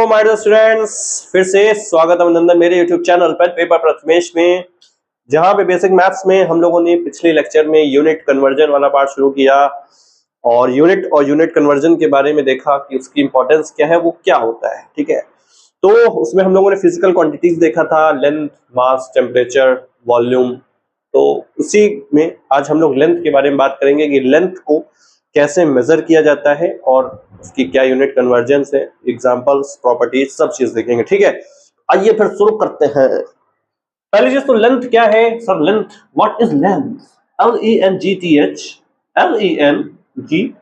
My dear students, फिर से स्वागत अभिनंदन मेरे YouTube चैनल पर पेपर प्रथमेश में, जहां पे बेसिक मैथ्स में हम लोगों ने पिछले लेक्चर में यूनिट कन्वर्जन वाला पार्ट शुरू किया और यूनिट कन्वर्जन के बारे में देखा कि उसकी इंपॉर्टेंस क्या है, वो क्या होता है। ठीक है, तो उसमें हम लोगों ने फिजिकल क्वांटिटीज देखा था, लेंथ, मास, टेम्परेचर, वॉल्यूम। तो उसी में आज हम लोग लेंथ के बारे में बात करेंगे कि लेंथ को कैसे मेजर किया जाता है और उसकी क्या यूनिट कन्वर्जेंस है, एग्जांपल्स, प्रॉपर्टीज, सब चीज देखेंगे। ठीक है, आइए फिर शुरू करते हैं। पहली चीज तो लेंथ क्या है sir? Length, what is length? LENGTH, LENGTH।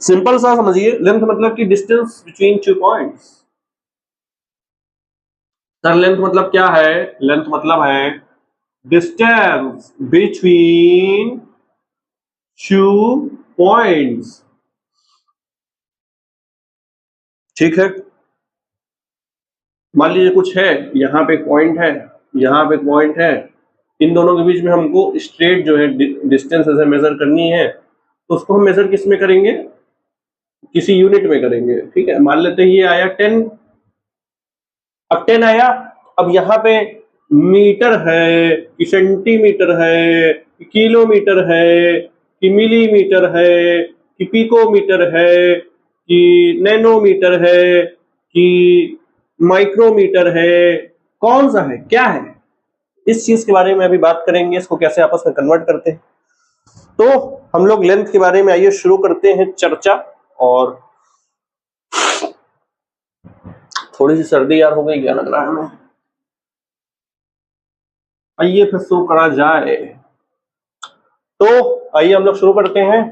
Simple सा समझिए, लेंथ मतलब कि distance between two points. Sir length मतलब क्या है? लेंथ मतलब है डिस्टेंस बिटवीन टू पॉइंट्स। ठीक है, मान लीजिए कुछ है, यहाँ पे पॉइंट है, यहाँ पे पॉइंट है, इन दोनों के बीच में हमको स्ट्रेट जो है डिस्टेंस ऐसे मेजर करनी है, तो उसको हम मेजर किस में करेंगे? किसी यूनिट में करेंगे। ठीक है, मान लेते हैं ये आया 10। अब 10 आया, अब यहाँ पे मीटर है कि सेंटीमीटर है कि किलोमीटर है कि मिलीमीटर है कि पिकोमीटर है कि नैनोमीटर है कि माइक्रोमीटर है, कौन सा है, क्या है, इस चीज के बारे में अभी बात करेंगे। इसको कैसे आपस में कन्वर्ट करते हैं। तो हम लोग लेंथ के बारे में आइए शुरू करते हैं चर्चा। और थोड़ी सी सर्दी यार हो गई, क्या लग रहा है हमें। आइए फिर शुरू करा जाए। तो आइए हम लोग शुरू करते हैं।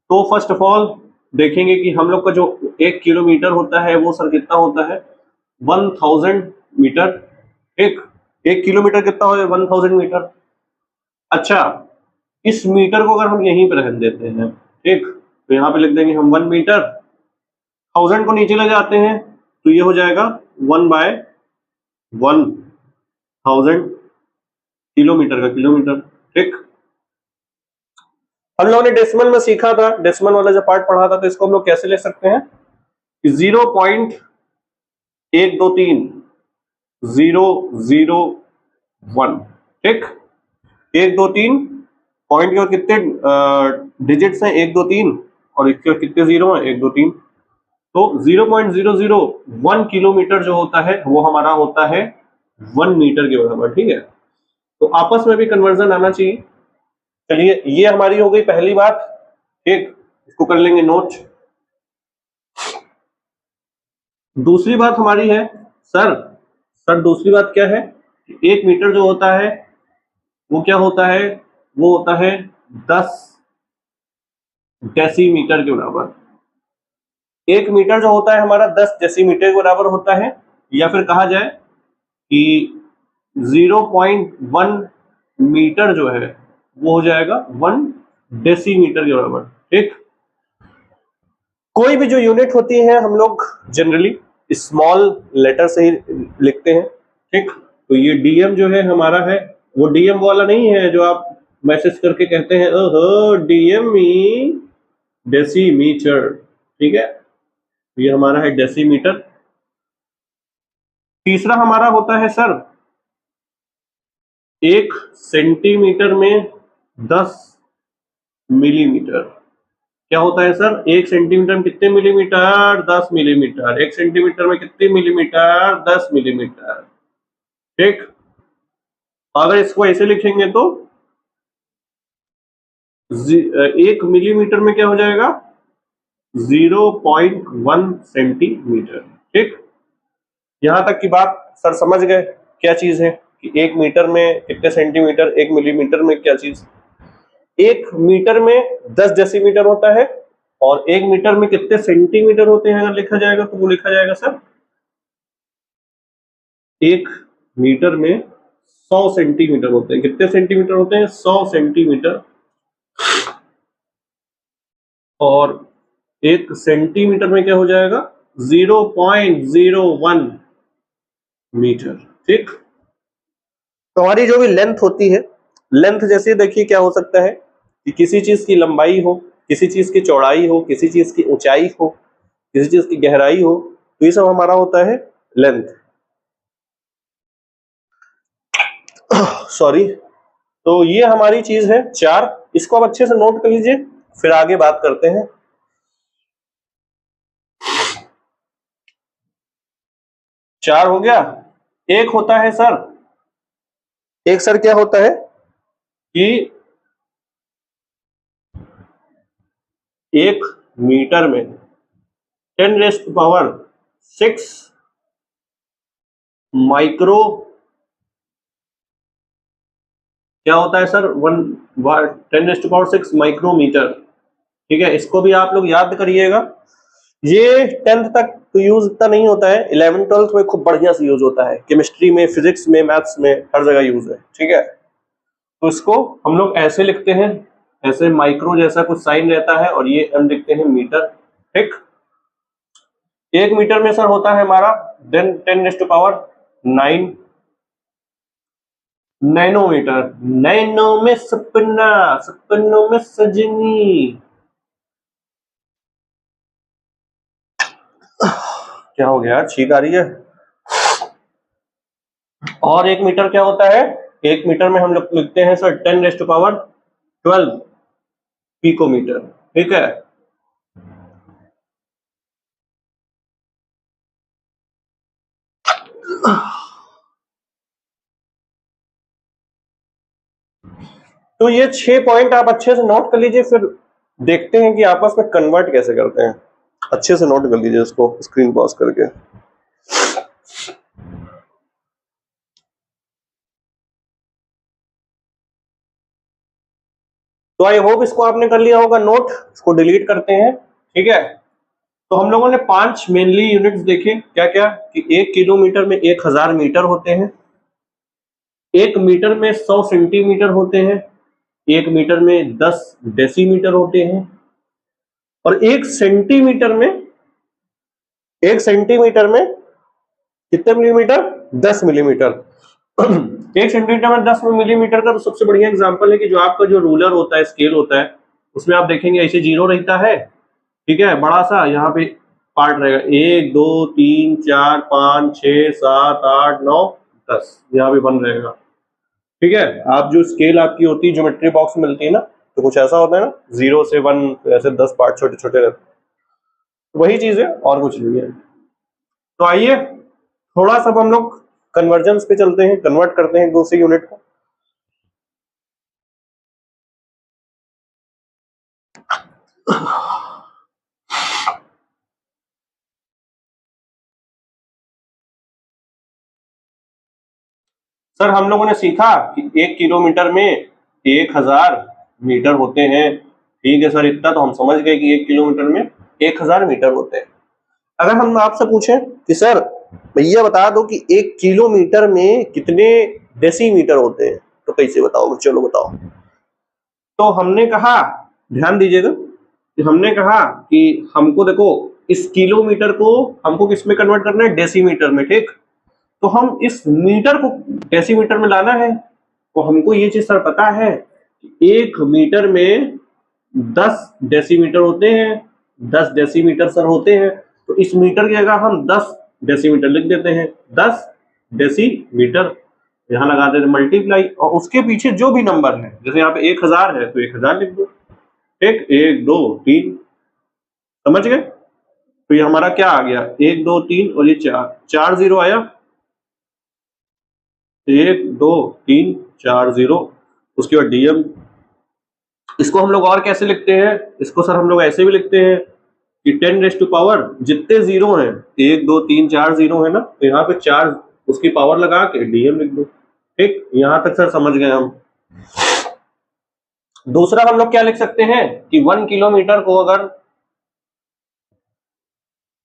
तो फर्स्ट ऑफ ऑल देखेंगे कि हम लोग का जो 1 किलोमीटर होता है वो सर कितना होता है? 1000 मीटर। एक किलोमीटर कितना हो? 1000 मीटर। अच्छा, इस मीटर को अगर हम यहीं पर रख देते हैं, ठीक, तो यहाँ पे लिख देंगे हम 1 मीटर। 1000 को नीचे ले जाते हैं तो ये हो जाएगा 1/1000 किलोमीटर का किलोमीटर। ठीक, हम लोगों ने डेसिमल में सीखा था, डेसिमल वाला जब पार्ट पढ़ा था, तो इसको हम लोग कैसे ले सकते हैं? 0.123 ठीक, 1 2 3 पॉइंट के बाद कितने डिजिट्स हैं? 1 2 3, और इसके बाद कितने जीरो हैं? 1 2 3। तो 0.001 किलोमीटर जो होता है वो हमारा होता है 1 मीटर के बराबर। ठीक है, तो आपस में भी कन्वर्जन आना चाहिए। चलिए, ये हमारी हो गई पहली बात। ठीक, इसको कर लेंगे नोट। दूसरी बात हमारी है सर दूसरी बात क्या है? 1 मीटर जो होता है वो क्या होता है? वो होता है 10 डेसीमीटर के बराबर। 1 मीटर जो होता है हमारा 10 डेसीमीटर के बराबर होता है, या फिर कहा जाए कि 0.1 मीटर जो है वो हो जाएगा 1 डेसीमीटर के बराबर। ठीक, कोई भी जो यूनिट होती है हम लोग जनरली स्मॉल लेटर से ही लिखते हैं। ठीक, तो ये डीएम जो है हमारा है, वो डीएम वाला नहीं है जो आप मैसेज करके कहते हैं ओहो डीएम मीन डेसीमीटर। ठीक है, ये हमारा है डेसीमीटर। तीसरा हमारा होता है सर 1 सेंटीमीटर में 10 मिलीमीटर। क्या होता है सर? 1 सेंटीमीटर में कितने मिलीमीटर? 10 मिलीमीटर। 1 सेंटीमीटर में कितने मिलीमीटर? 10 मिलीमीटर। ठीक, अगर इसको ऐसे लिखेंगे तो 1 मिलीमीटर में क्या हो जाएगा? 0.1 सेंटीमीटर। ठीक, यहां तक की बात सर समझ गए क्या चीज है कि 1 मीटर में कितने सेंटीमीटर, 1 मिलीमीटर में क्या चीज। 1 मीटर में 10 डेसीमीटर होता है और 1 मीटर में कितने सेंटीमीटर होते हैं अगर लिखा जाएगा तो वो लिखा जाएगा सर 1 मीटर में 100 सेंटीमीटर होते हैं। कितने सेंटीमीटर होते हैं? 100 सेंटीमीटर। और 1 सेंटीमीटर में क्या हो जाएगा? 0.01 मीटर। ठीक, तो हमारी जो भी लेंथ होती है, लेंथ जैसे देखिए क्या हो सकता है कि किसी चीज की लंबाई हो, किसी चीज की चौड़ाई हो, किसी चीज की ऊंचाई हो, किसी चीज की गहराई हो, तो ये सब हमारा होता है लेंथ। सॉरी। तो ये हमारी चीज है 4, इसको आप अच्छे से नोट कर लीजिए, फिर आगे बात करते हैं। चार हो गया। एक होता है सर, एक सर क्या होता है कि 1 मीटर में 10⁻6 माइक्रो, क्या होता है सर 10⁻6 माइक्रोमीटर। ठीक है, इसको भी आप लोग याद करिएगा। ये 10th तक तो यूज इतना नहीं होता है, 11 12th में खूब बढ़िया से यूज होता है, केमिस्ट्री में, फिजिक्स में, मैथ्स में, हर जगह यूज है। ठीक है, तो इसको हम लोग ऐसे लिखते हैं, ऐसे माइक्रो जैसा कुछ साइन रहता है और ये हम लिखते हैं मीटर। ठीक, 1 मीटर में सर होता है हमारा 10⁻9 नैनोमीटर। नैनो में सपना, सपनों में सजनी। क्या हो गया, छींक आ रही है। और 1 मीटर क्या होता है, 1 मीटर में हम लोग लिखते हैं सर 10⁻12 पिकोमीटर। ठीक है, तो ये 6 पॉइंट आप अच्छे से नोट कर लीजिए, फिर देखते हैं कि आपस में कन्वर्ट कैसे करते हैं। अच्छे से नोट कर लीजिए इसको, स्क्रीन पॉज करके। तो आई होप इसको आपने कर लिया होगा नोट। इसको डिलीट करते हैं। ठीक है, तो हम लोगों ने 5 मेनली यूनिट्स देखे, क्या क्या, कि 1 किलोमीटर में 1000 मीटर होते हैं, 1 मीटर में 100 सेंटीमीटर होते हैं, 1 मीटर में 10 डेसीमीटर होते हैं, और 1 सेंटीमीटर में, 1 सेंटीमीटर में कितने मिलीमीटर, 10 मिलीमीटर। 1 सेंटीमीटर में 10 मिलीमीटर का तो सबसे बढ़िया एग्जांपल है कि जो आपका जो रूलर होता है, स्केल होता है, उसमें आप देखेंगे ऐसे जीरो रहता है। ठीक है, बड़ा सा यहाँ पे पार्ट रहेगा, 1 2 3 4 5 6 7 8 9 10, यहाँ पे 1 रहेगा। ठीक है, आप जो स्केल आपकी होती है, ज्योमेट्री बॉक्स में मिलती है ना, तो कुछ ऐसा होता है ना, 0 से 1 ऐसे 10 पार्ट छोटे छोटे रहते हैं, वही चीज है और कुछ नहीं है। तो आइए थोड़ा सा हम लोग कन्वर्जन्स पे चलते हैं, कन्वर्ट करते हैं दूसरी यूनिट को। सर हम लोगों ने सीखा कि 1 किलोमीटर में 1000 मीटर होते हैं। ठीक है सर, इतना तो हम समझ गए कि 1 किलोमीटर में 1000 मीटर होते हैं। अगर हम आपसे पूछें कि सर भैया बता दो कि 1 किलोमीटर में कितने डेसीमीटर होते हैं, तो कैसे बताओ, चलो बताओ। तो हमने कहा, ध्यान दीजिएगा, कि हमने कहा कि हमको देखो इस किलोमीटर को हमको किस में कन्वर्ट करना है, डेसीमीटर में। ठीक, तो हम इस मीटर को डेसीमीटर में लाना है, तो हमको ये चीज सर पता है कि 1 मीटर में 10 डेसीमीटर होते हैं, 10 डेसीमीटर सर होते हैं। तो इस मीटर की जगह हम 10 डेसीमीटर लिख देते हैं, 10 डेसीमीटर, यहाँ लगा देते मल्टीप्लाई, और उसके पीछे जो भी नंबर है, जैसे यहाँ पे 1000 है तो 1000 लिख दो। ठीक, 1 2 3, समझ गए। तो ये हमारा क्या आ गया, 1 2 3 और ये 4 0 आया, 1 2 3 4 0। उसके बाद डीएम। इसको हम लोग और कैसे लिखते हैं, इसको सर हम लोग ऐसे भी लिखते हैं कि 10⁻, जितने जीरो हैं, 1 2 3 4 जीरो है ना, तो यहाँ पे 4 उसकी पावर लगा के डीएम लिख दो। ठीक, यहां तक सर समझ गए हम। दूसरा हम लोग क्या लिख सकते हैं कि 1 किलोमीटर को अगर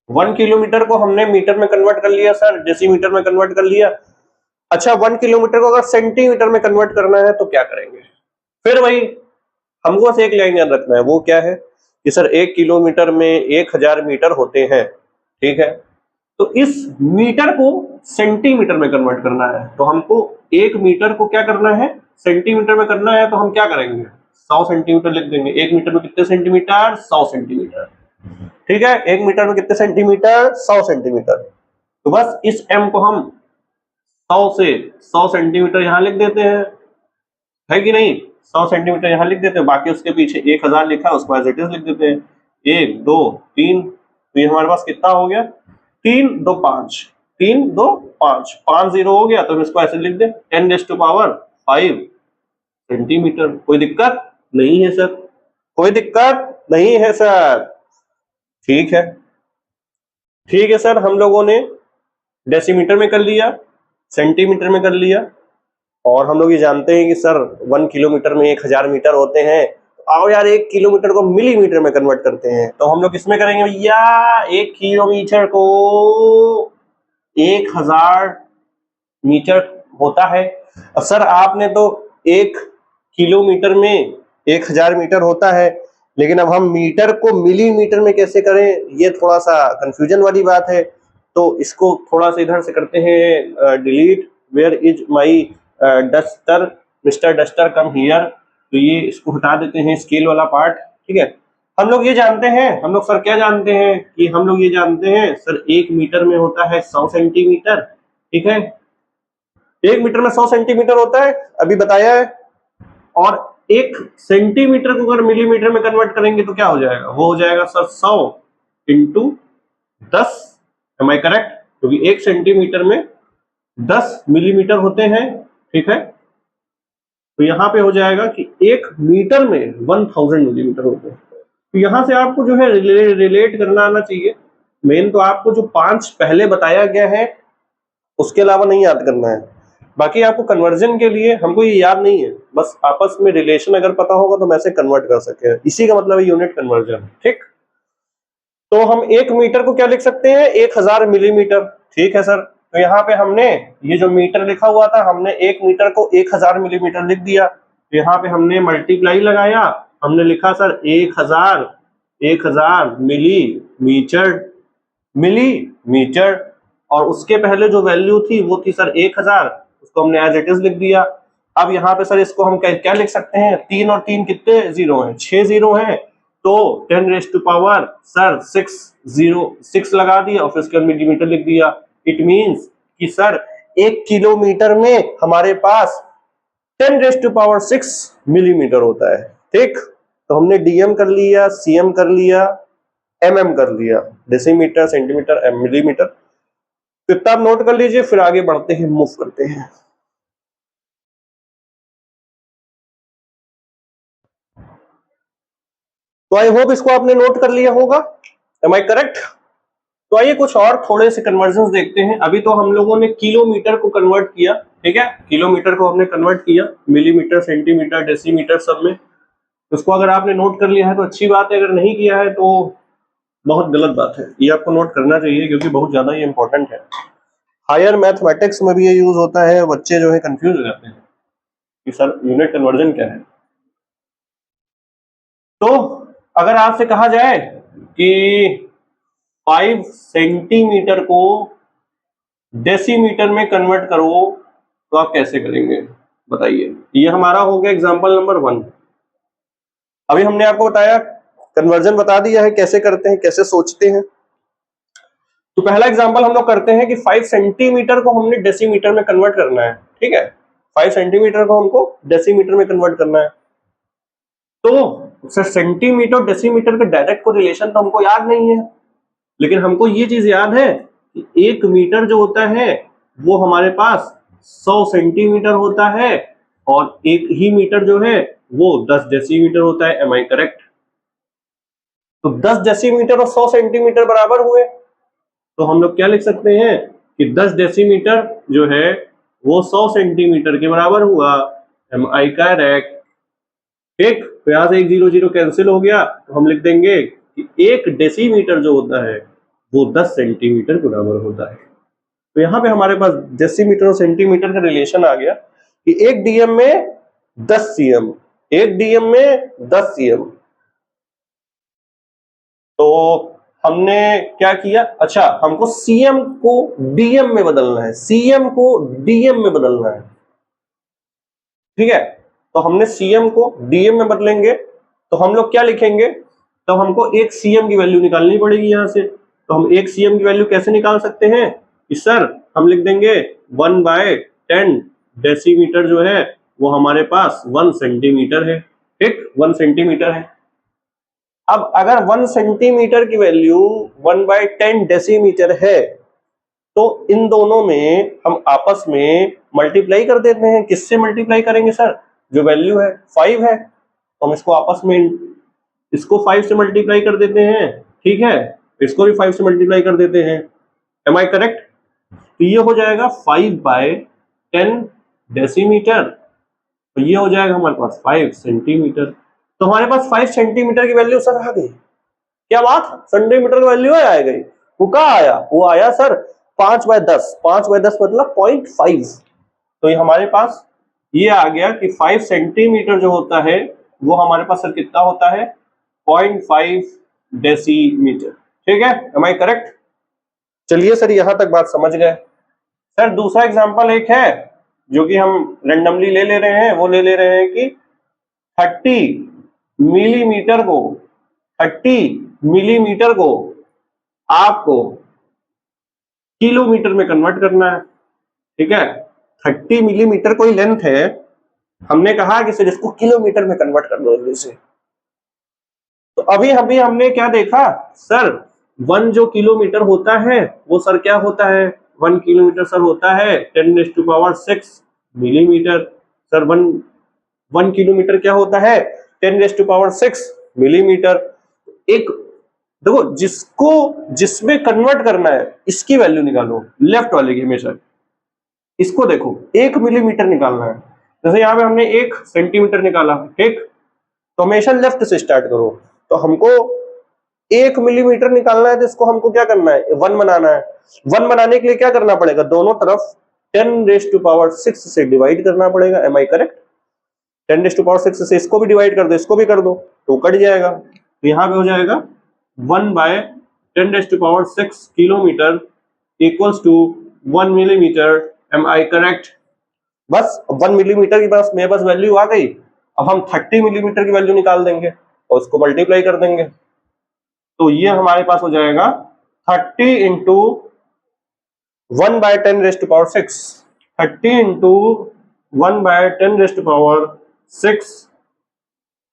1 किलोमीटर को हमने मीटर में कन्वर्ट कर लिया सर, डेसीमीटर में कन्वर्ट कर लिया। अच्छा, 1 किलोमीटर को अगर सेंटीमीटर में कन्वर्ट करना है तो क्या करेंगे, फिर वही हमको बस एक लाइन याद रखना है, वो क्या है कि सर 1 किलोमीटर में 1000 मीटर होते हैं। ठीक है, तो इस मीटर को सेंटीमीटर में कन्वर्ट करना है, तो हमको 1 मीटर को क्या करना है, सेंटीमीटर में करना है, तो हम क्या करेंगे, 100 सेंटीमीटर लिख देंगे। 1 मीटर में कितने सेंटीमीटर, 100 सेंटीमीटर। ठीक है, 1 मीटर में कितने सेंटीमीटर? 100 सेंटीमीटर। तो बस इस m को हम 100 से 100 सेंटीमीटर यहां लिख देते हैं, है कि नहीं? 100 सेंटीमीटर यहां लिख देते हैं, बाकी उसके पीछे 1000 लिखा है उसको एज इट इज लिख देते हैं। 1 2 3, तो ये हमारे पास कितना हो गया? 3 2 5, 3 2 5, 5 0 हो गया, तो हम इसको ऐसे लिख दें 10⁵ सेंटीमीटर। कोई दिक्कत नहीं है सर, कोई दिक्कत नहीं है सर। ठीक है, ठीक है सर, हम लोगों ने डेसीमीटर में कर लिया, सेंटीमीटर में कर लिया, और हम लोग ये जानते हैं कि सर 1 किलोमीटर में 1000 मीटर होते हैं। तो आओ यार 1 किलोमीटर को मिलीमीटर में कन्वर्ट करते हैं। तो हम लोग किसमें करेंगे भैया? 1 किलोमीटर को 1000 मीटर होता है। और सर आपने तो 1 किलोमीटर में 1000 मीटर होता है, लेकिन अब हम मीटर को मिलीमीटर में कैसे करें, ये थोड़ा सा कंफ्यूजन वाली बात है। तो इसको थोड़ा सा इधर से करते हैं delete. Where is my duster, mister duster come here. तो ये इसको हटा देते हैं, स्केल वाला पार्ट। ठीक है, हम लोग ये जानते हैं, हम लोग सर क्या जानते हैं कि हम लोग ये जानते हैं सर 1 मीटर में होता है 100 सेंटीमीटर। ठीक है, 1 मीटर में 100 सेंटीमीटर होता है, अभी बताया है। और 1 सेंटीमीटर को अगर मिलीमीटर में कन्वर्ट करेंगे तो क्या हो जाएगा? वो हो जाएगा sir 100 into 10। Am I correct? क्योंकि 1 सेंटीमीटर में 10 मिलीमीटर होते हैं। ठीक है, तो यहां पे हो जाएगा कि 1 मीटर में 1000 मिलीमीटर होते हैं। तो यहां से आपको जो है रिलेट करना आना चाहिए। मेन तो आपको जो 5 पहले बताया गया है उसके अलावा नहीं याद करना है। बाकी आपको कन्वर्जन के लिए हमको ये याद नहीं है, बस आपस में रिलेशन अगर पता होगा तो हम ऐसे कन्वर्ट कर सकते हैं। इसी का मतलब है यूनिट कन्वर्जन। ठीक, तो हम 1 मीटर को क्या लिख सकते हैं? 1000 मिलीमीटर। ठीक है सर, तो यहाँ पे हमने ये जो मीटर लिखा हुआ था, हमने 1 मीटर को 1000 मिलीमीटर लिख दिया। तो यहाँ पे हमने मल्टीप्लाई लगाया, हमने लिखा सर 1000 मिलीमीटर, और उसके पहले जो वैल्यू थी वो थी सर 1000, उसको हमने एज इट इज लिख दिया। अब यहाँ पे सर इसको हम क्या लिख सकते हैं? 3 और 3 कितने जीरो हैं? 6 जीरो हैं। तो 10⁻⁴ सर 6 लगा दिया और फिर उसके बाद मिलीमीटर लिख दिया। इट मींस कि सर 1 किलोमीटर में हमारे पास 10⁻⁶ मिलीमीटर होता है। ठीक, तो हमने डीएम कर लिया, सीएम कर लिया, एमएम कर लिया, डेसीमीटर, सेंटीमीटर, मिलीमीटर। तो इतना आप नोट कर लीजिए, फिर आगे बढ़ते हैं, मूव करते हैं। तो आई होप इसको आपने नोट कर लिया होगा। Am I correct? तो आइए कुछ और थोड़े से कन्वर्जन देखते हैं। अभी तो हम लोगों ने किलोमीटर को कन्वर्ट किया, ठीक है, किलोमीटर को हमने कन्वर्ट किया मिलीमीटर, सेंटीमीटर, डेसीमीटर सब में। उसको अगर आपने नोट कर लिया है तो अच्छी बात है, अगर नहीं किया है तो बहुत गलत बात है। ये आपको नोट करना चाहिए क्योंकि बहुत ज्यादा ये इंपॉर्टेंट है। हायर मैथमेटिक्स में भी ये यूज होता है, बच्चे जो है कंफ्यूज हो जाते हैं कि सर यूनिट कन्वर्जन क्या है। तो अगर आपसे कहा जाए कि 5 सेंटीमीटर को डेसीमीटर में कन्वर्ट करो तो आप कैसे करेंगे बताइए। ये हमारा हो गया एग्जांपल नंबर 1। अभी हमने आपको बताया, कन्वर्जन बता दिया है कैसे करते हैं, कैसे सोचते हैं। तो पहला एग्जांपल हम लोग करते हैं कि 5 सेंटीमीटर को हमने डेसीमीटर में कन्वर्ट करना है। ठीक है, 5 सेंटीमीटर को हमको डेसीमीटर में कन्वर्ट करना है। तो सर सेंटीमीटर डेसीमीटर का डायरेक्ट को रिलेशन तो हमको याद नहीं है, लेकिन हमको ये चीज याद है कि 1 मीटर जो होता है वो हमारे पास 100 सेंटीमीटर होता है, और 1 ही मीटर जो है वो 10 डेसीमीटर होता है। Am I correct? तो 10 डेसीमीटर और 100 सेंटीमीटर बराबर हुए, तो हम लोग क्या लिख सकते हैं कि 10 डेसीमीटर जो है वो 100 सेंटीमीटर के बराबर हुआ। Am I correct? ठीक, तो यहां से 1 0 0 कैंसिल हो गया, तो हम लिख देंगे कि 1 डेसीमीटर जो होता है वो 10 सेंटीमीटर के बराबर होता है। तो यहाँ पे हमारे पास डेसीमीटर और सेंटीमीटर का रिलेशन आ गया कि 1 डीएम में 10 सीएम, 1 डीएम में 10 सीएम। तो हमने क्या किया? अच्छा, हमको सीएम को डीएम में बदलना है, सीएम को डीएम में बदलना है। ठीक है, तो हमने सीएम को डीएम में बदलेंगे तो हम लोग क्या लिखेंगे तो हमको 1 cm की वैल्यू निकालनी पड़ेगी यहाँ से। तो हम 1 cm की वैल्यू कैसे निकाल सकते हैं कि सर हम लिख देंगे 1/10 डेसीमीटर जो है वो हमारे पास 1 सेंटीमीटर है, ठीक, 1 सेंटीमीटर है। अब अगर 1 सेंटीमीटर की वैल्यू 1/10 डेसीमीटर है तो इन दोनों में हम आपस में मल्टीप्लाई कर देते हैं। किससे मल्टीप्लाई करेंगे सर? जो वैल्यू है 5 है, तो हम इसको आपस में इसको 5 से मल्टीप्लाई कर देते हैं, ठीक है, इसको भी 5 से मल्टीप्लाई कर देते हैं। Am I correct? तो ये हो जाएगा 5/10 डेसीमीटर, तो ये हो जाएगा हमारे पास 5 सेंटीमीटर। तो हमारे पास 5 सेंटीमीटर की वैल्यू सर आ गई। क्या बात, सेंटीमीटर की वैल्यू आ गई। वो कहाँ आया? वो आया सर 5/10, 5/10 मतलब 0.5। तो ये हमारे पास ये आ गया कि 5 सेंटीमीटर जो होता है वो हमारे पास सर कितना होता है? 0.5 डेसीमीटर, ठीक है, एम आई करेक्ट? चलिए सर यहां तक बात समझ गए। सर दूसरा एग्जांपल एक है जो कि हम रेंडमली ले रहे हैं, वो ले रहे हैं कि 30 मिलीमीटर को आपको किलोमीटर में कन्वर्ट करना है, ठीक है। 30 मिलीमीटर कोई लेंथ है, हमने कहा कि सर इसको किलोमीटर में कन्वर्ट कर दो जल्दी से। तो अभी हमने क्या देखा सर, 1 जो किलोमीटर होता है वो सर क्या होता है? 1 किलोमीटर सर होता है 10⁶ मिलीमीटर। सर 1 किलोमीटर क्या होता है? 10⁶ मिलीमीटर। एक देखो जिसमें कन्वर्ट करना है इसकी वैल्यू निकालो, लेफ्ट वाले की हमेशा। इसको देखो 1 मिलीमीटर निकालना है, जैसे यहाँ पे हमने 1 सेंटीमीटर निकाला, ठीक, तो हमेशा लेफ्ट से स्टार्ट करो। तो हमको 1 मिलीमीटर निकालना है तो इसको हमको क्या करना है? 1 बनाना है। 1 बनाने के लिए क्या करना पड़ेगा? दोनों तरफ 10⁶ से डिवाइड करना पड़ेगा, एम आई करेक्ट? 10⁶ से इसको भी डिवाइड कर दो, इसको भी कर दो, तो कट जाएगा। तो यहाँ पे हो जाएगा 1/10⁶ kilometre equals to 1 millimetre, am I correct? बस 1 मिलीमीटर की पास मेरे पास वैल्यू आ गई। अब हम 30 मिलीमीटर की वैल्यू निकाल देंगे और उसको मल्टीप्लाई कर देंगे। तो ये हमारे पास हो जाएगा 30 इंटू 1/10⁶, 30 इंटू 1/10⁶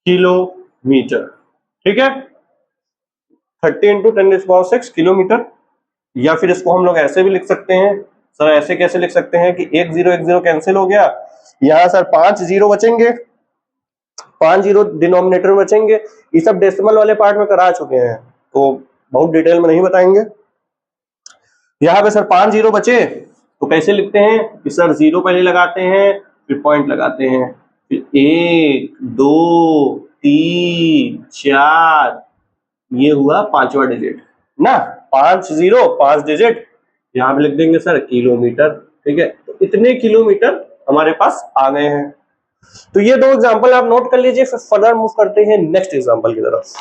किलोमीटर, ठीक है, 30 इंटू 10⁶ किलोमीटर। या फिर इसको हम लोग ऐसे भी लिख सकते हैं सर। ऐसे कैसे लिख सकते हैं कि 1 0 कैंसिल हो गया, यहाँ सर 5 0 बचेंगे, 5 0 डिनोमिनेटर में बचेंगे। ये सब डेसिमल वाले पार्ट में करा चुके हैं तो बहुत डिटेल में नहीं बताएंगे। यहाँ पे सर 5 0 बचे तो कैसे लिखते हैं कि सर 0 पहले लगाते हैं, फिर पॉइंट लगाते हैं, फिर 1 2 3 4, ये हुआ 5वां डिजिट ना, 5 0 5 डिजिट, यहाँ पे लिख देंगे सर किलोमीटर, ठीक है। तो इतने किलोमीटर हमारे पास आ गए हैं। तो ये 2 एग्जांपल आप नोट कर लीजिए, फिर फर्दर मूव करते हैं नेक्स्ट एग्जांपल की तरफ।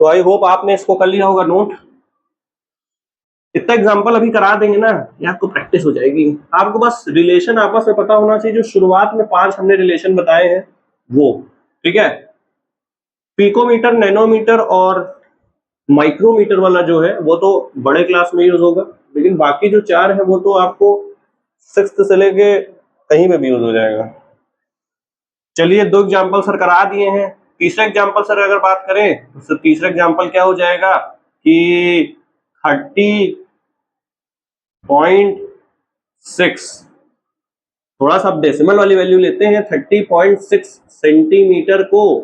तो आई होप आपने इसको कर लिया होगा नोट। इतना एग्जांपल अभी करा देंगे ना, ये आपको प्रैक्टिस हो जाएगी। आपको बस रिलेशन आपस में पता होना चाहिए। जो शुरुआत में 5 हमने रिलेशन बताए हैं वो, ठीक है। पिकोमीटर, नैनोमीटर और माइक्रोमीटर वाला जो है वो तो बड़े क्लास में यूज होगा, लेकिन बाकी जो 4 है वो तो आपको 6th से लेके कहीं पे भी यूज हो जाएगा। चलिए 2 एग्जांपल सर करा दिए हैं। तीसरा एग्जांपल सर अगर बात करें तो तीसरा एग्जांपल क्या हो जाएगा कि 30.6, थोड़ा सा डेसिमल वाली वैल्यू लेते हैं। 30.6 सेंटीमीटर को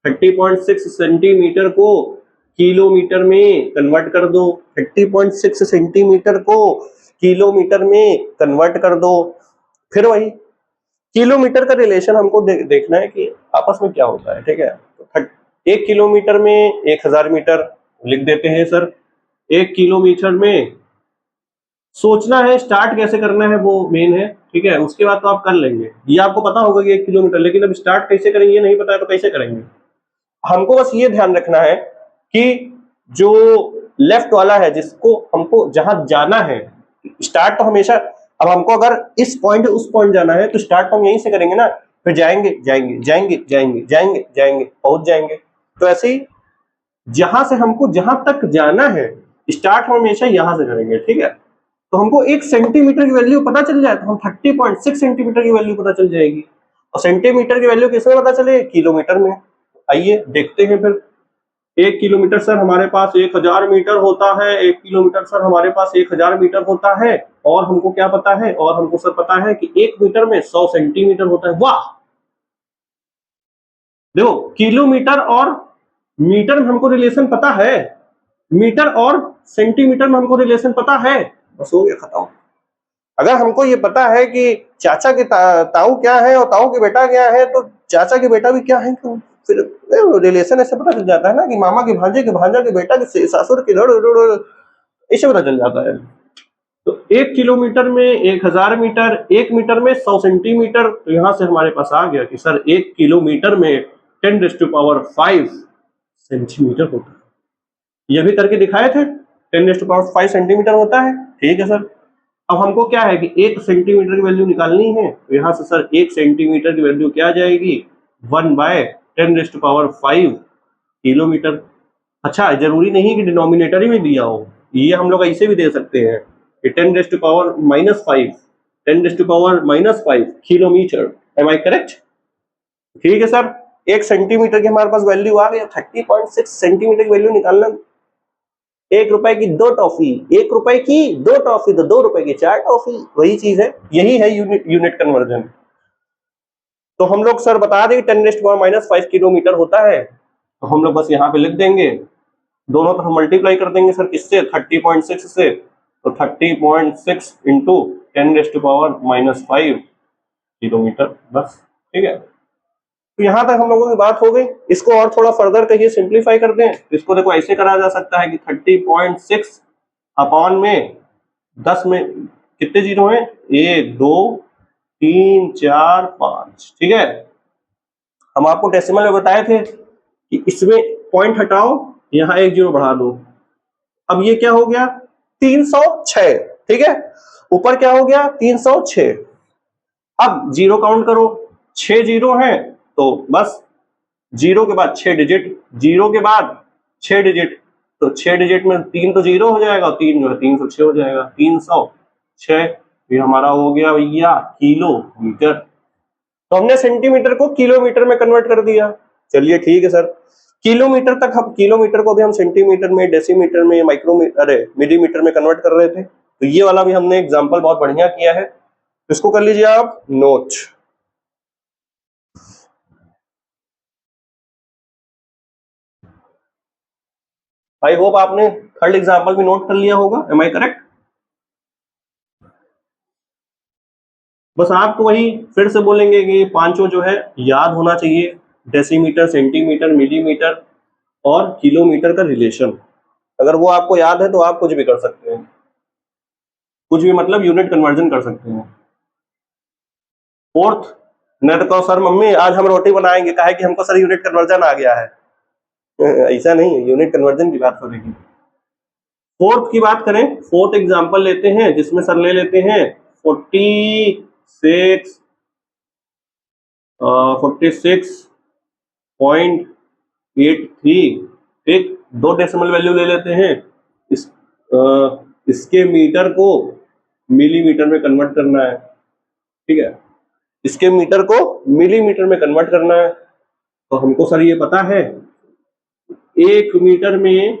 30.6 सेंटीमीटर को किलोमीटर में कन्वर्ट कर दो। 30.6 सेंटीमीटर को किलोमीटर में कन्वर्ट कर दो। फिर वही किलोमीटर का रिलेशन हमको देखना है कि आपस में क्या होता है, ठीक है। तो 1 किलोमीटर में 1000 मीटर लिख देते हैं सर। 1 किलोमीटर में सोचना है स्टार्ट कैसे करना है वो मेन है, ठीक है। उसके बाद तो आप कर लेंगे, ये आपको पता होगा कि 1 किलोमीटर, लेकिन अब स्टार्ट कैसे करेंगे ये नहीं पता है तो कैसे करेंगे। हमको बस ये ध्यान रखना है कि जो लेफ्ट वाला है जिसको हमको जहां जाना है, स्टार्ट तो हमेशा अब हमको अगर इस पॉइंट उस पॉइंट जाना है तो स्टार्ट हम यहीं से करेंगे ना, फिर जाएंगे जाएंगे जाएंगे जाएंगे जाएंगे जाएंगे पहुंच जाएंगे। तो ऐसे ही जहां से हमको जहां तक जाना है स्टार्ट हम हमेशा यहां से करेंगे, ठीक है। तो हमको 1 सेंटीमीटर की वैल्यू पता चल जाए तो हम 30.6 सेंटीमीटर की वैल्यू पता चल जाएगी। और सेंटीमीटर की वैल्यू किसमें पता चले? किलोमीटर में। आइए देखते हैं फिर। 1 किलोमीटर सर हमारे पास 1000 मीटर होता है, 1 किलोमीटर सर हमारे पास 1000 मीटर होता है। और हमको क्या पता है? और हमको सर पता है कि 1 मीटर में 100 सेंटीमीटर होता है। वाह, देखो किलोमीटर और मीटर में हमको रिलेशन पता है, मीटर और सेंटीमीटर में हमको रिलेशन पता है, बस हो गया खत्म। अगर हमको ये पता है कि चाचा के ताऊ क्या है और ताऊ के बेटा क्या है तो चाचा के बेटा भी क्या है, तो फिर रिलेशन ऐसे पता चल जाता है ना कि मामा के भांजे के भांजा के बेटा के ससुर के ऐसे पता चल जाता है। तो 1 किलोमीटर में 1000 मीटर, 1 मीटर में 100 सेंटीमीटर। तो यहां से हमारे पास आ गया कि सर 1 किलोमीटर में 10⁵ सेंटीमीटर होता है। ये भी करके दिखाए थे, 10⁵ सेंटीमीटर होता है, ठीक है सर। अब हमको क्या है कि 1 सेंटीमीटर की वैल्यू निकालनी है, तो यहाँ से सर 1 सेंटीमीटर की वैल्यू क्या आ जाएगी? 1/10⁵ किलोमीटर। अच्छा, जरूरी नहीं कि डिनोमिनेटर ही में दिया हो, ये हम लोग ऐसे भी दे सकते हैं कि 10⁻⁻5 10⁻⁻5 किलोमीटर। M I correct? ठीक है सर, 1 सेंटीमीटर की हमारे पास वैल्यू आ गई। 30.6 सेंटीमीटर की वैल्यू निकालना। 1 रुपए की 2 टॉफी, 1 रुपए की 2 टॉफी तो 2 रुपए की 4 टॉफी, वही चीज है, यही है यूनिट कन्वर्जन। तो हम लोग सर बता दें 10⁻⁻5 किलोमीटर होता है, तो हम लोग बस यहाँ पे लिख देंगे, दोनों तरफ मल्टीप्लाई कर देंगे सर किससे? 30.6 से। तो 30.6 इंटू 10⁻⁻5 किलोमीटर, बस, ठीक है। तो यहां तक हम लोगों की बात हो गई। इसको और थोड़ा फर्दर कहिए, सिंप्लीफाई कर दें। इसको देखो ऐसे करा जा सकता है कि 30.6 अपॉन में 10 में कितने जीरो हैं? 1 2 3 4 5, ठीक है। हम आपको डेसिमल में बताए थे कि इसमें पॉइंट हटाओ, यहाँ 1 जीरो बढ़ा दो। अब ये क्या हो गया? 306, ठीक है। ऊपर क्या हो गया? 306। अब जीरो काउंट करो, 6 जीरो हैं तो बस जीरो के बाद 6 डिजिट, जीरो के बाद 6 डिजिट, तो 6 डिजिट में 3 तो जीरो हो जाएगा, 3 जो है 306 हो जाएगा। 306 ये हमारा हो गया भैया किलोमीटर। तो हमने सेंटीमीटर को किलोमीटर में कन्वर्ट कर दिया। चलिए ठीक है सर, किलोमीटर तक हम, किलोमीटर को भी हम सेंटीमीटर में, डेसीमीटर में, माइक्रोमीटर, अरे मिलीमीटर में कन्वर्ट कर रहे थे। तो ये वाला भी हमने एग्जाम्पल बहुत बढ़िया किया है, इसको कर लीजिए आप नोट। आई होप आपने थर्ड एग्जाम्पल भी नोट कर लिया होगा। Am I correct? बस आपको वही फिर से बोलेंगे कि पांचों जो है याद होना चाहिए, डेसीमीटर, सेंटीमीटर, मिलीमीटर और किलोमीटर का रिलेशन। अगर वो आपको याद है तो आप कुछ भी कर सकते हैं, कुछ भी मतलब यूनिट कन्वर्जन कर सकते हैं। फोर्थ, मैं तो कहूँ सर मम्मी आज हम रोटी बनाएंगे, कहा है कि हमको सर यूनिट कन्वर्जन आ गया है। ऐसा नहीं है, यूनिट कन्वर्जन की बात करेगी। फोर्थ की बात करें, फोर्थ एग्जांपल लेते हैं जिसमें सर ले लेते हैं 46.83, ठीक। 2 डेसिमल वैल्यू ले लेते हैं। इसके मीटर को मिलीमीटर में कन्वर्ट करना है, ठीक है। इसके मीटर को मिलीमीटर में कन्वर्ट करना है। तो हमको सर ये पता है 1 मीटर में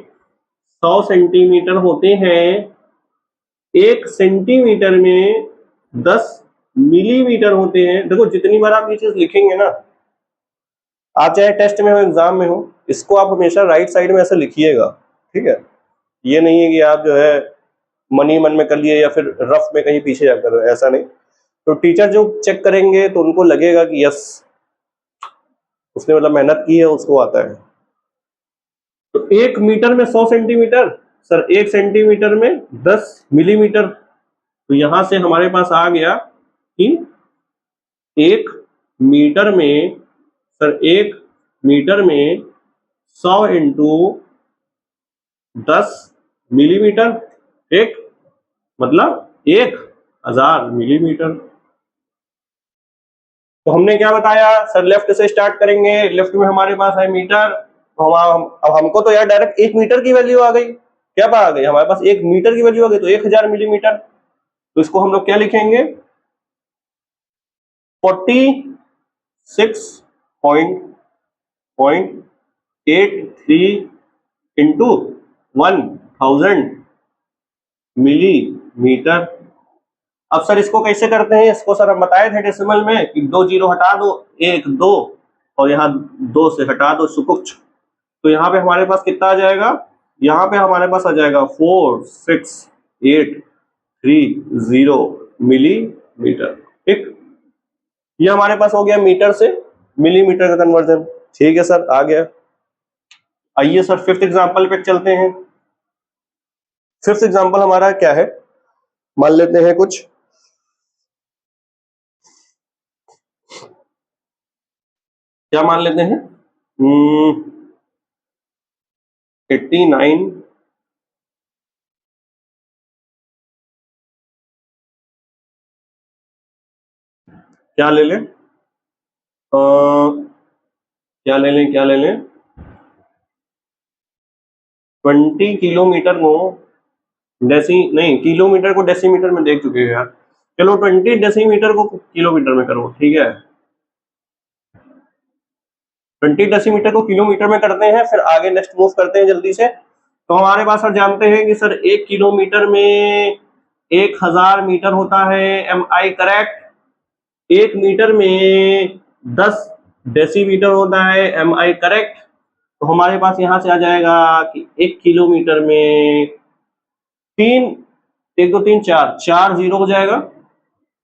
100 सेंटीमीटर होते हैं, 1 सेंटीमीटर में 10 मिलीमीटर होते हैं। देखो जितनी बार आप ये चीज लिखेंगे ना, आप चाहे टेस्ट में हो एग्जाम में हो, इसको आप हमेशा राइट साइड में ऐसे लिखिएगा, ठीक है। ये नहीं है कि आप जो है मन ही मन में कर लिए या फिर रफ में कहीं पीछे जाकर, ऐसा नहीं। तो टीचर जो चेक करेंगे तो उनको लगेगा कि यस उसने मतलब मेहनत की है, उसको आता है। तो 1 मीटर में 100 सेंटीमीटर, सर 1 सेंटीमीटर में 10 मिलीमीटर। तो यहां से हमारे पास आ गया कि 1 मीटर में, सर 1 मीटर में 100 इंटू 10 मिलीमीटर, एक मतलब 1 1000 मिलीमीटर। तो हमने क्या बताया सर, लेफ्ट से स्टार्ट करेंगे, लेफ्ट में हमारे पास है मीटर, तो अब हमको तो यार डायरेक्ट 1 मीटर की वैल्यू आ गई, क्या आ गई हमारे पास 1 मीटर की वैल्यू आ गई, तो 1000 मिलीमीटर। तो इसको हम लोग क्या लिखेंगे, 46.83 इंटू 1000 मिलीमीटर। अब सर इसको कैसे करते हैं, इसको सर हम बताए थे डेसिमल में कि 2 जीरो हटा दो, 1 2 और यहाँ 2 से हटा दो सुकुच, तो यहाँ पे हमारे पास कितना आ जाएगा, यहाँ पे हमारे पास आ जाएगा 4683 मिलीमीटर। ठीक, ये हमारे पास हो गया मीटर से मिलीमीटर का कन्वर्जन। ठीक है सर, आ गया। आइए सर फिफ्थ एग्जांपल पे चलते हैं। फिफ्थ एग्जांपल हमारा क्या है, मान लेते हैं कुछ, क्या मान लेते हैं, 89 क्या ले लें, क्या ले लें 20 किलोमीटर को किलोमीटर को डेसीमीटर में देख चुके हैं यार, चलो 20 डेसीमीटर को किलोमीटर में करो, ठीक है 20 डेसीमीटर को किलोमीटर में करते हैं, फिर आगे नेक्स्ट मूव करते हैं जल्दी से। तो हमारे पास सर जानते हैं कि सर 1 किलोमीटर में 1000 मीटर होता है, एम आई करेक्ट। 1 मीटर में 10 डेसीमीटर होता है, एम आई करेक्ट। तो हमारे पास यहां से आ जाएगा कि 1 किलोमीटर में 1 2 3 4 जीरो हो जाएगा,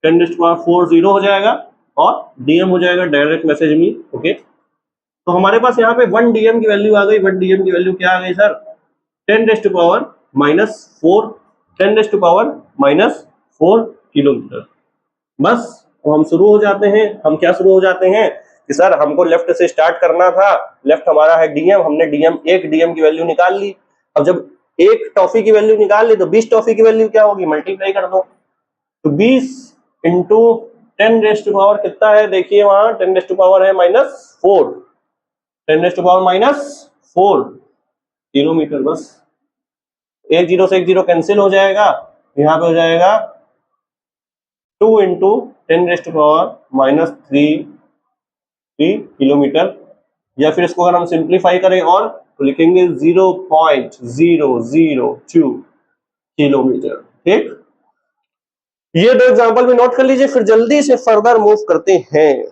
10⁴ जीरो हो जाएगा और डीएम हो जाएगा डायरेक्ट मैसेज में। ओके, तो हमारे पास यहाँ पे 1 डीएम की वैल्यू आ गई। 1 डीएम की वैल्यू क्या आ गई सर, 10⁻⁻⁴ 10⁻⁻⁴ किलोमीटर। बस तो हम शुरू हो जाते हैं, हम क्या शुरू हो जाते हैं कि सर हमको लेफ्ट से स्टार्ट करना था, लेफ्ट हमारा है डीएम, हमने डीएम 1 डीएम की वैल्यू निकाल ली। अब जब 1 टॉफी की वैल्यू निकाल ली तो 20 टॉफी की वैल्यू क्या होगी, मल्टीप्लाई कर दो, तो 20 इंटू 10⁻⁻ कितना है, देखिए वहां 10⁻⁻ है -4, 10⁻⁻4 किलोमीटर। बस 1 जीरो से 1 जीरो कैंसिल हो जाएगा, यहाँ पे हो जाएगा 2 इंटू 10⁻⁻³ किलोमीटर, या फिर इसको अगर हम सिंप्लीफाई करें और तो लिखेंगे 0.002 किलोमीटर। ठीक, ये 2 एग्जांपल भी नोट कर लीजिए, फिर जल्दी से फर्दर मूव करते हैं।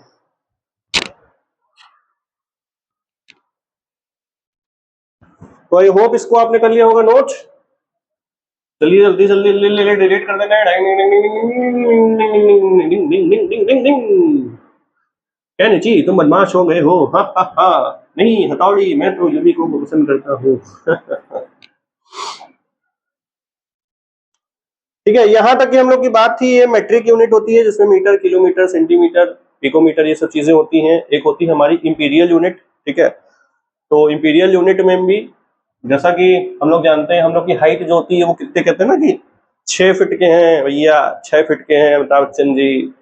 तो आई होप इसको आपने कर लिया होगा नोट। चलिए जल्दी जल्दी डिलीट कर देना है। क्या नीची तुम बदमाश हो गए हो, हा हा हा। नहीं हथौड़ी, मैं तो यूवी को पसंद करता हूँ। ठीक है, यहां तक की हम लोग की बात थी। ये मेट्रिक यूनिट होती है जिसमें मीटर, किलोमीटर, सेंटीमीटर, पिकोमीटर ये सब चीजें होती हैं। एक होती है हमारी इंपीरियल यूनिट। ठीक है, तो इंपीरियल यूनिट में भी जैसा कि हम लोग जानते हैं, हम लोग की हाइट जो होती है वो कितने कहते हैं ना कि 6 फीट के हैं भैया, 6 फीट के हैं अमिताभ बच्चन जी,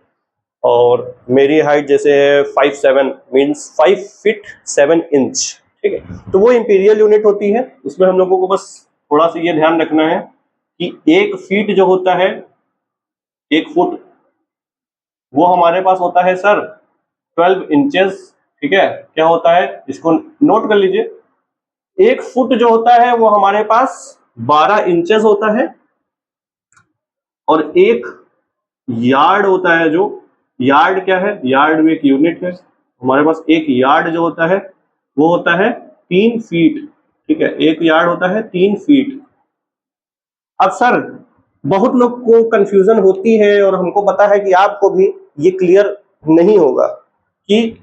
और मेरी हाइट जैसे 5'7" मीन्स 5 फीट 7 इंच। ठीक है, तो वो इंपीरियल यूनिट होती है। उसमें हम लोगों को बस थोड़ा सा ये ध्यान रखना है कि 1 फीट जो होता है, 1 फुट, वो हमारे पास होता है सर 12 इंचेस। ठीक है, क्या होता है इसको नोट कर लीजिए। 1 फुट जो होता है वो हमारे पास 12 इंचेस होता है, और 1 यार्ड होता है, जो यार्ड क्या है, यार्ड भी एक यूनिट है हमारे पास। 1 यार्ड जो होता है वो होता है 3 फीट। ठीक है, 1 यार्ड होता है 3 फीट। अब सर बहुत लोग को कंफ्यूजन होती है, और हमको पता है कि आपको भी ये क्लियर नहीं होगा कि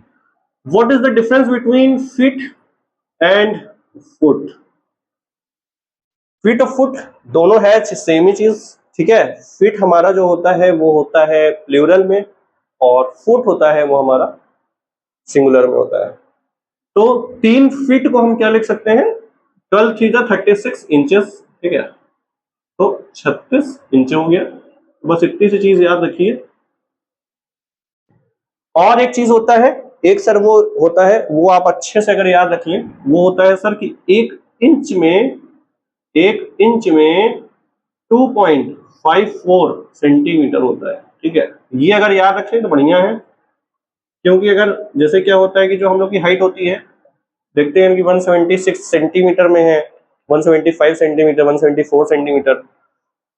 what is the difference between feet and foot. Feet और फुट दोनों है सेम ही चीज। ठीक है, फीट हमारा जो होता है वो होता है प्लूरल में, और फुट होता है वो हमारा सिंगुलर में होता है। तो 3 फीट को हम क्या लिख सकते हैं, 12 3 36 इंचेस। ठीक है, तो 36 इंच हो गया। बस इतनी सी चीज याद रखिए। और एक चीज होता है, एक सर वो होता है, वो आप अच्छे से अगर याद रख लें, वो होता है सर कि एक इंच में 2.54 सेंटीमीटर होता है, ठीक है। ये अगर याद रखें तो बढ़िया है, क्योंकि अगर जैसे क्या होता है कि जो हम लोग की हाइट होती है, देखते हैं कि 176 सेंटीमीटर में है, 175 सेंटीमीटर, 174 सेंटीमीटर।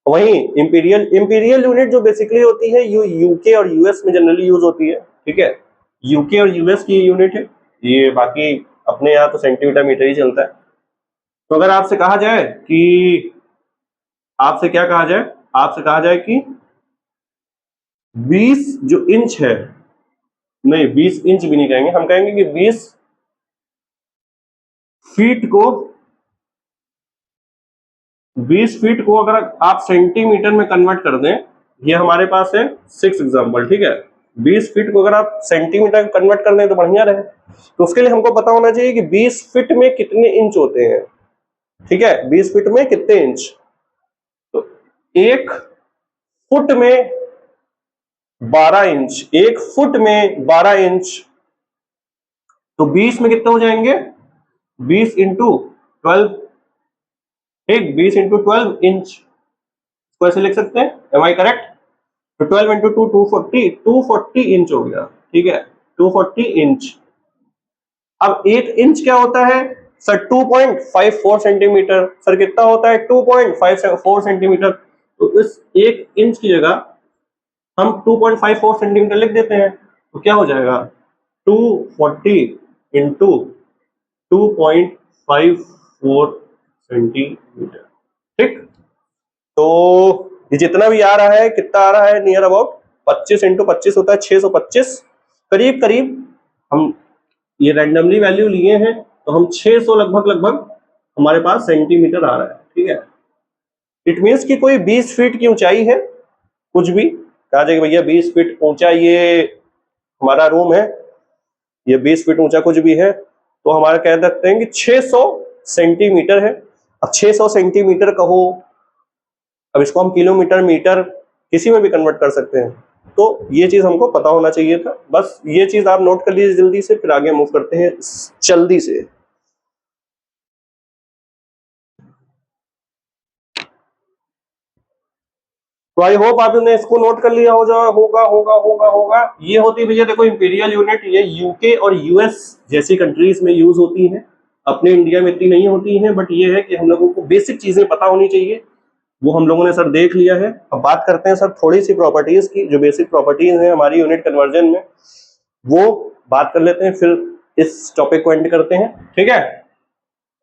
वहीं इंपीरियल यूनिट जो बेसिकली होती है यूके और यूएस में जनरली यूज होती है, ठीक है। यूके और यूएस की यूनिट है ये, बाकी अपने यहाँ तो सेंटीमीटर मीटर ही चलता है। तो अगर आपसे कहा जाए कि आपसे क्या कहा जाए, आपसे कहा जाए कि 20 जो इंच है, नहीं 20 इंच भी नहीं कहेंगे, हम कहेंगे कि 20 फीट को 20 फीट को अगर आप सेंटीमीटर में कन्वर्ट कर दें, ये हमारे पास है 6 एग्जांपल, ठीक है। 20 फीट को अगर आप सेंटीमीटर में कन्वर्ट कर दें तो बढ़िया रहे। तो उसके लिए हमको पता होना चाहिए कि 20 फीट में कितने इंच होते हैं, ठीक है। 20 फीट में कितने इंच, तो 1 फुट में 12 इंच, 1 फुट में 12 इंच, तो 20 में कितने हो जाएंगे, 20 इंटू 12, ठीक, 20 इंटू 12 इंच, को ऐसे लिख सकते हैं, एम आई करेक्ट। तो 12 इंटू 2 240 इंच हो गया, ठीक है, 240 इंच। अब 1 इंच क्या होता है सर, 2.54 सेंटीमीटर। सर कितना होता है, 2.54 सेंटीमीटर। तो इस 1 इंच की जगह हम 2.54 सेंटीमीटर लिख देते हैं, तो क्या हो जाएगा 240 इंटू 2.54 सेंटीमीटर, ठीक। तो ये जितना भी आ रहा है, कितना आ रहा है, नियर अबाउट 25 इंटू 25 होता है 625, करीब करीब हम ये रैंडमली वैल्यू लिए हैं, तो हम 600 लगभग हमारे पास सेंटीमीटर आ रहा है, ठीक है। इट मीन्स कि कोई 20 फीट की ऊंचाई है, कुछ भी कहा जाए भैया 20 फीट ऊंचा ये हमारा रूम है, ये 20 फीट ऊंचा कुछ भी है, तो हमारा कह सकते हैं कि 600 सेंटीमीटर है। अब 600 सेंटीमीटर कहो, अब इसको हम किलोमीटर मीटर किसी में भी कन्वर्ट कर सकते हैं। तो ये चीज हमको पता होना चाहिए था, बस ये चीज आप नोट कर लीजिए जल्दी से, फिर आगे मूव करते हैं जल्दी से। तो आई होप आपने इसको नोट कर लिया होगा। ये होती है भैया देखो इंपीरियल यूनिट, ये यूके और यूएस जैसी कंट्रीज में यूज होती है, अपने इंडिया में इतनी नहीं होती है। बट ये है कि हम लोगों को बेसिक चीजें पता होनी चाहिए, वो हम लोगों ने सर देख लिया है। अब बात करते हैं सर थोड़ी सी प्रॉपर्टीज की, जो बेसिक प्रॉपर्टीज हैं हमारी यूनिट कन्वर्जन में, वो बात कर लेते हैं, फिर इस टॉपिक को एंड करते हैं, ठीक है।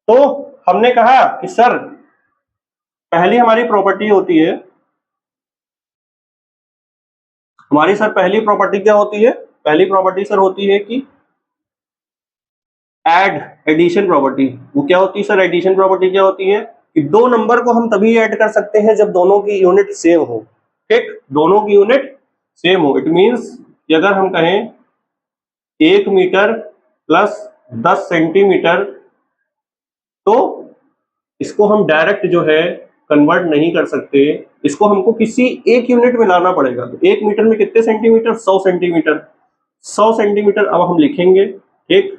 तो हमने कहा कि सर पहली हमारी प्रॉपर्टी होती है, हमारी सर पहली प्रॉपर्टी क्या होती है, पहली प्रॉपर्टी सर होती है कि एडिशन प्रॉपर्टी। वो क्या होती है सर, एडिशन प्रॉपर्टी क्या होती है कि दो नंबर को हम तभी ऐड कर सकते हैं जब दोनों की यूनिट सेम हो, ठीक, दोनों की यूनिट सेम हो। इट मींस कि अगर हम कहें 1 मीटर प्लस 10 सेंटीमीटर, तो इसको हम डायरेक्ट जो है कन्वर्ट नहीं कर सकते, इसको हमको किसी एक यूनिट में लाना पड़ेगा। तो 1 मीटर में कितने सेंटीमीटर, 100 सेंटीमीटर, 100 सेंटीमीटर अब हम लिखेंगे, ठीक,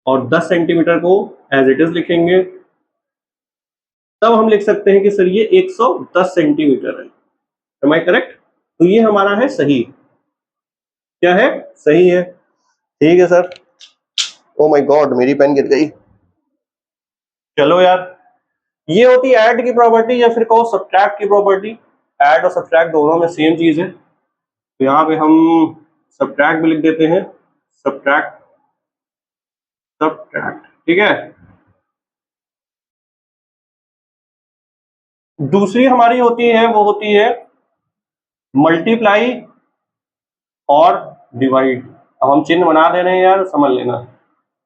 और 10 सेंटीमीटर को एज इट इज लिखेंगे, तब हम लिख सकते हैं कि सर ये 110 सेंटीमीटर है। Am I correct. तो ये हमारा है सही, क्या है, सही है, ठीक है सर। ओ माय गॉड मेरी पेन गिर गई। चलो यार, ये होती है ऐड की प्रॉपर्टी, या फिर कहो सब्ट्रैक्ट की प्रॉपर्टी। ऐड और सब्ट्रैक्ट दोनों में सेम चीज है, तो यहाँ पे हम सब्ट्रैक्ट भी लिख देते हैं, सब्ट्रैक्ट, ठीक है। दूसरी हमारी होती है, वो होती है मल्टीप्लाई और डिवाइड। अब हम चिन्ह बना दे रहे हैं यार, समझ लेना।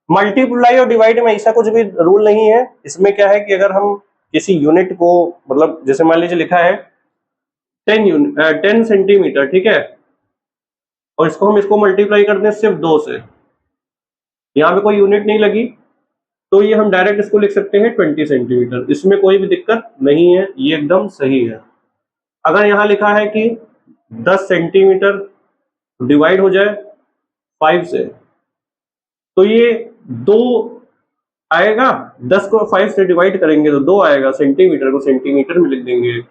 मल्टीप्लाई और डिवाइड में ऐसा कुछ भी रूल नहीं है। इसमें क्या है कि अगर हम किसी यूनिट को, मतलब जैसे मान लीजिए लिखा है 10 सेंटीमीटर, ठीक है, और इसको मल्टीप्लाई कर दें सिर्फ 2 से, यहाँ पे कोई यूनिट नहीं लगी, तो ये हम डायरेक्ट इसको लिख सकते हैं 20 सेंटीमीटर। इसमें कोई भी दिक्कत नहीं है, ये एकदम सही है। अगर यहाँ लिखा है कि 10 सेंटीमीटर डिवाइड हो जाए 5 से, तो ये 2 आएगा, 10 को 5 से डिवाइड करेंगे तो 2 आएगा, सेंटीमीटर को सेंटीमीटर में लिख देंगे।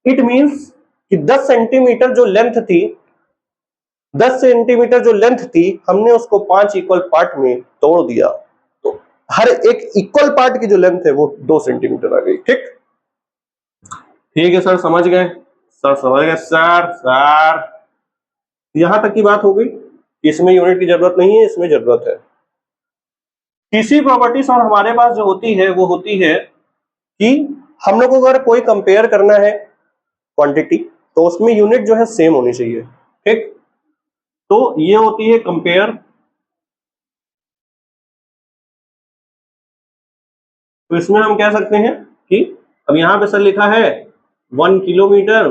इट मींस कि 10 सेंटीमीटर जो लेंथ थी, 10 सेंटीमीटर जो लेंथ थी, हमने उसको 5 इक्वल पार्ट में तोड़ दिया, तो हर एक इक्वल पार्ट की जो लेंथ है वो 2 सेंटीमीटर आ गई। ठीक है सर, समझ गए सर, समझ गए सर। यहां तक की बात हो गई, इसमें यूनिट की जरूरत नहीं है, इसमें जरूरत है। तीसरी प्रॉपर्टी और हमारे पास जो होती है वो होती है कि हम लोग को अगर कोई कंपेयर करना है क्वांटिटी, तो उसमें यूनिट जो है सेम होनी चाहिए। ठीक, तो ये होती है कंपेयर। तो इसमें हम कह सकते हैं कि अब यहां पे सर लिखा है 1 किलोमीटर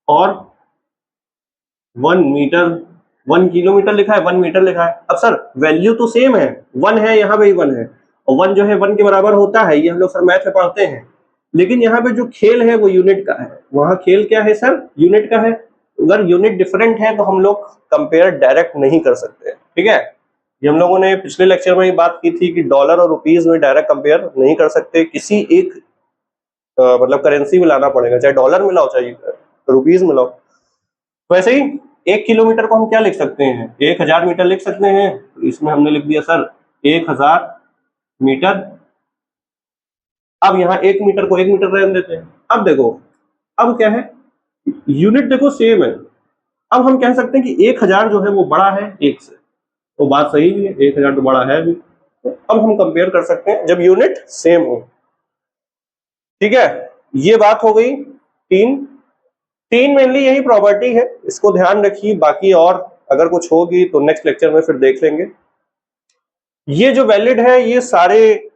और 1 मीटर, 1 किलोमीटर लिखा है, 1 मीटर लिखा है। अब सर वैल्यू तो सेम है, 1 है, यहाँ पे 1 है, और 1 जो है 1 के बराबर होता है, ये हम लोग सर मैथ में पढ़ते हैं। लेकिन यहाँ पे जो खेल है वो यूनिट का है। वहां खेल क्या है सर? यूनिट का है। अगर यूनिट डिफरेंट है तो हम लोग कंपेयर डायरेक्ट नहीं कर सकते। ठीक है, ये हम लोगों ने पिछले लेक्चर में ही बात की थी कि डॉलर और रुपीज में डायरेक्ट कंपेयर नहीं कर सकते, किसी एक मतलब करेंसी में लाना पड़ेगा, चाहे डॉलर में लाओ चाहे रुपीज में लाओ। वैसे ही 1 किलोमीटर को हम क्या लिख सकते हैं? 1000 मीटर लिख सकते हैं। तो इसमें हमने लिख दिया सर 1000 मीटर। अब यहाँ 1 मीटर को 1 मीटर रहने देते हैं। अब देखो, अब क्या है, यूनिट देखो सेम है। अब हम कह सकते हैं कि 1000 जो है वो बड़ा है 1 से, तो बात सही भी है, 1000 तो बड़ा है भी। तो अब हम कंपेयर कर सकते हैं जब यूनिट सेम हो। ठीक है, ये बात हो गई। तीन मेनली यही प्रॉपर्टी है, इसको ध्यान रखिए। बाकी और अगर कुछ होगी तो नेक्स्ट लेक्चर में फिर देख लेंगे। ये जो वैलिड है ये सारे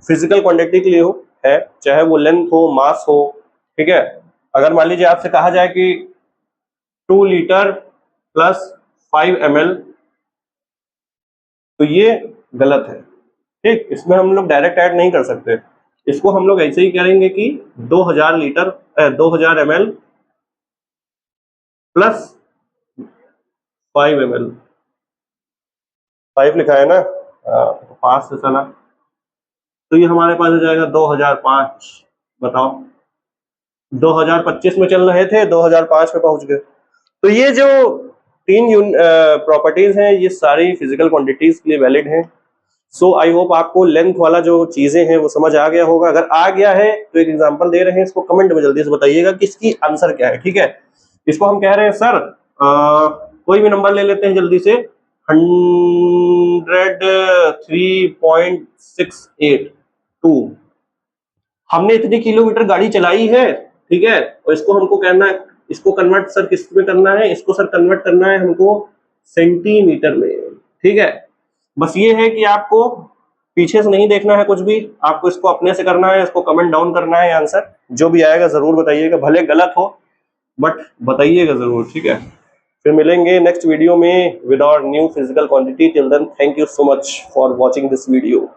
फिजिकल क्वांटिटी के लिए हो है, चाहे वो लेंथ हो, मास हो। ठीक है, अगर मान लीजिए आपसे कहा जाए कि 2 लीटर प्लस 5 ml, तो ये गलत है। ठीक, इसमें हम लोग डायरेक्ट ऐड नहीं कर सकते, इसको हम लोग ऐसे ही करेंगे कि 2000 लीटर 2000 ml प्लस 5 ml। 5 लिखा है ना, 5 से चला, तो ये हमारे पास हो जाएगा 2005। बताओ, 2025 में चल रहे थे, 2005 में पहुंच गए। तो ये जो 3 प्रॉपर्टीज हैं ये सारी फिजिकल क्वांटिटीज के लिए वैलिड हैं। सो आई होप आपको लेंथ वाला जो चीजें हैं वो समझ आ गया होगा। अगर आ गया है तो एक एग्जांपल दे रहे हैं, इसको कमेंट में जल्दी से बताइएगा कि इसकी आंसर क्या है। ठीक है, इसको हम कह रहे हैं सर कोई भी नंबर ले लेते हैं जल्दी से, 103.682। हमने इतनी किलोमीटर गाड़ी चलाई है, ठीक है, और इसको हमको कहना है, इसको कन्वर्ट सर किस में करना है? इसको सर कन्वर्ट करना है हमको सेंटीमीटर में। ठीक है, बस ये है कि आपको पीछे से नहीं देखना है कुछ भी, आपको इसको अपने से करना है। इसको कमेंट डाउन करना है, आंसर जो भी आएगा जरूर बताइएगा, भले गलत हो बट बताइएगा जरूर। ठीक है, फिर मिलेंगे नेक्स्ट वीडियो में with our new physical quantity. Till then thank you so much for watching this video.